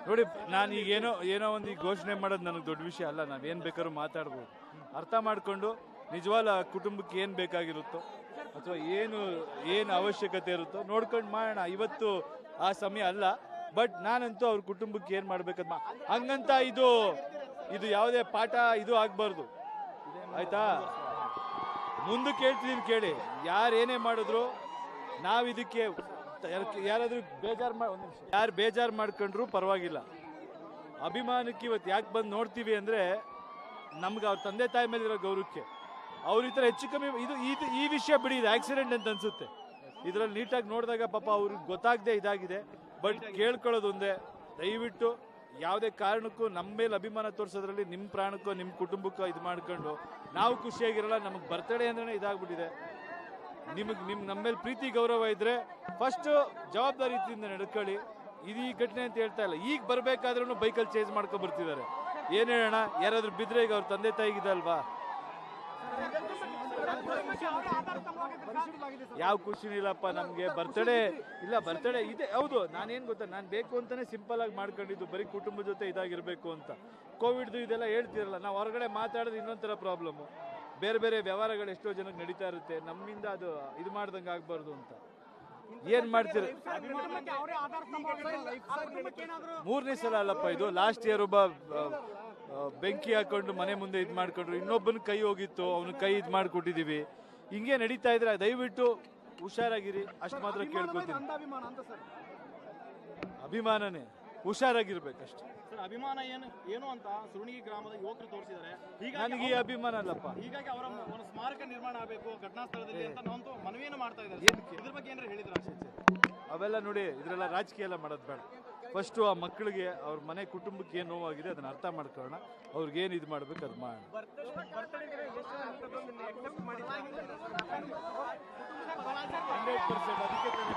ನೋಡಿ, ನಾನು ಈಗ ಏನೋ ಒಂದು ಈ ಘೋಷಣೆ ಮಾಡೋದು ನನಗೆ ದೊಡ್ಡ ವಿಷಯ ಅಲ್ಲ. ನಾವೇನು ಬೇಕಾದ್ರೂ ಮಾತಾಡ್ಬೋದು. ಅರ್ಥ ಮಾಡಿಕೊಂಡು ನಿಜವಾದ ಕುಟುಂಬಕ್ಕೆ ಏನು ಬೇಕಾಗಿರುತ್ತೋ ಅಥವಾ ಏನು ಅವಶ್ಯಕತೆ ಇರುತ್ತೋ ನೋಡ್ಕೊಂಡು ಮಾಡೋಣ. ಇವತ್ತು ಆ ಸಮಯ ಅಲ್ಲ. ಬಟ್ ನಾನಂತೂ ಅವ್ರ ಕುಟುಂಬಕ್ಕೆ ಏನು ಮಾಡ್ಬೇಕಂತ ಹಂಗಂತ ಇದು ಯಾವುದೇ ಪಾಠ ಇದು ಆಗ್ಬಾರ್ದು, ಆಯ್ತಾ? ಮುಂದಕ್ಕೆ ಹೇಳ್ತಿದ್ದೀನಿ ಕೇಳಿ. ಯಾರೇನೇ ಮಾಡಿದ್ರು ನಾವು ಇದಕ್ಕೆ ಯಾರಾದ್ರೂ ಯಾರು ಬೇಜಾರು ಮಾಡ್ಕೊಂಡ್ರು ಪರವಾಗಿಲ್ಲ. ಅಭಿಮಾನಕ್ಕೆ ಇವತ್ತು ಯಾಕೆ ಬಂದು ನೋಡ್ತೀವಿ ಅಂದ್ರೆ ನಮ್ಗೆ ಅವ್ರ ತಂದೆ ತಾಯಿ ಮೇಲಿರೋ ಗೌರವಕ್ಕೆ. ಅವ್ರ ಈ ಥರ ಹೆಚ್ಚು ಕಮ್ಮಿ ಈ ವಿಷಯ ಬಿಡಿ, ಇದು ಆಕ್ಸಿಡೆಂಟ್ ಅಂತ ಅನ್ಸುತ್ತೆ. ಇದರಲ್ಲಿ ನೀಟಾಗಿ ನೋಡಿದಾಗ ಪಾಪ ಅವ್ರಿಗೆ ಗೊತ್ತಾಗದೆ ಇದಾಗಿದೆ. ಬಟ್ ಕೇಳ್ಕೊಳ್ಳೋದು ಒಂದೇ, ದಯವಿಟ್ಟು ಯಾವುದೇ ಕಾರಣಕ್ಕೂ ನಮ್ಮ ಮೇಲೆ ಅಭಿಮಾನ ತೋರಿಸೋದ್ರಲ್ಲಿ ನಿಮ್ಮ ಪ್ರಾಣಕ್ಕೋ ನಿಮ್ಮ ಕುಟುಂಬಕ್ಕೋ ಇದು ಮಾಡ್ಕೊಂಡು ನಾವು ಖುಷಿಯಾಗಿರಲ್ಲ. ನಮಗೆ ಬರ್ತಡೇ ಅಂದ್ರೆ ಇದಾಗ್ಬಿಟ್ಟಿದೆ. ನಮ್ಮ ಮೇಲೆ ಪ್ರೀತಿ ಗೌರವ ಇದ್ರೆ ಫಸ್ಟ್ ಜವಾಬ್ದಾರಿಯಿಂದ ನಡ್ಕೊಳ್ಳಿ. ಇದು ಈ ಘಟನೆ ಅಂತ ಹೇಳ್ತಾ ಇಲ್ಲ. ಈಗ ಬರ್ಬೇಕಾದ್ರೂ ಬೈಕಲ್ಲಿ ಚೇಂಜ್ ಮಾಡ್ಕೊಂಡು ಬರ್ತಿದ್ದಾರೆ. ಏನ್ ಹೇಳೋಣ, ಯಾರಾದ್ರೂ ಬಿದ್ರೆ ಈಗ ಅವ್ರ ತಂದೆ ತಾಯಿಗಿದಲ್ವಾ? ಯಾವ ಖುಷಿನೂ ಇಲ್ಲಪ್ಪ ನಮ್ಗೆ. ಬರ್ತಡೇ ಇದೆ, ಹೌದು. ನಾನೇನ್ ಗೊತ್ತಾ, ನಾನು ಬೇಕು ಅಂತಾನೆ ಸಿಂಪಲ್ ಆಗಿ ಮಾಡ್ಕೊಂಡಿದ್ದು, ಬರೀ ಕುಟುಂಬ ಜೊತೆ ಇದಾಗಿರ್ಬೇಕು ಅಂತ. ಕೋವಿಡ್ದು ಇದೆಲ್ಲ ಹೇಳ್ತಿರಲ್ಲ, ನಾವು ಹೊರಗಡೆ ಮಾತಾಡೋದು ಇನ್ನೊಂಥರ ಪ್ರಾಬ್ಲಮ್ಮು. ಬೇರೆ ಬೇರೆ ವ್ಯವಹಾರಗಳು ಎಷ್ಟೋ ಜನಕ್ಕೆ ನಡೀತಾ ಇರುತ್ತೆ, ನಮ್ಮಿಂದ ಅದು ಇದು ಮಾಡ್ದಂಗೆ ಆಗ್ಬಾರ್ದು ಅಂತ. ಏನ್ ಮಾಡ್ತೀರ? 3ನೇ ಸಲ ಅಲ್ಲಪ್ಪ ಇದು. ಲಾಸ್ಟ್ ಇಯರ್ ಒಬ್ಬ ಬೆಂಕಿ ಹಾಕೊಂಡು ಮನೆ ಮುಂದೆ ಇದು ಮಾಡ್ಕೊಂಡ್ರು, ಇನ್ನೊಬ್ಬನ ಕೈ ಹೋಗಿತ್ತು, ಅವನ ಕೈ ಇದು ಮಾಡ್ಕೊಟ್ಟಿದೀವಿ. ಹಿಂಗೆ ನಡೀತಾ ಇದ್ರೆ ದಯವಿಟ್ಟು ಹುಷಾರಾಗಿರಿ, ಅಷ್ಟು ಮಾತ್ರ ಕೇಳ್ಕೊತೀನಿ. ಅಭಿಮಾನನೇ, ಹುಷಾರಾಗಿರ್ಬೇಕಷ್ಟೇ. ಅಭಿಮಾನ ಏನು ಅಂತ ಸುರುಣಿಗಿ ಗ್ರಾಮದ ಯುವಕರು ತೋರಿಸಿದ್ದಾರೆ. ನನಗೆ ಈ ಅಭಿಮಾನ ಅಲ್ಲಪ್ಪ. ಹೀಗಾಗಿ ಅವರ ಒಂದು ಸ್ಮಾರಕ ನಿರ್ಮಾಣ ಆಗಬೇಕು ಘಟನಾ ಸ್ಥಳದಲ್ಲಿ ಅಂತ ನಾವಂತೂ ಮನವಿಯನ್ನು ಮಾಡ್ತಾ ಇದ್ದಾರೆ. ಇದ್ರ ಬಗ್ಗೆ ಏನಾರ ಹೇಳಿದ್ರ? ಅವೆಲ್ಲ ನೋಡಿ, ಇದರೆಲ್ಲ ರಾಜಕೀಯ ಎಲ್ಲ ಮಾಡೋದು ಬೇಡ. ಫಸ್ಟು ಆ ಮಕ್ಕಳಿಗೆ ಅವ್ರ ಮನೆ ಕುಟುಂಬಕ್ಕೆ ಏನು ನೋವಾಗಿದೆ ಅದನ್ನ ಅರ್ಥ ಮಾಡ್ಕೊಳ್ಳೋಣ. ಅವ್ರಿಗೇನು ಇದು ಮಾಡ್ಬೇಕು ಅದು ಮಾಡೋಣ. 100% ಅದಕ್ಕೆ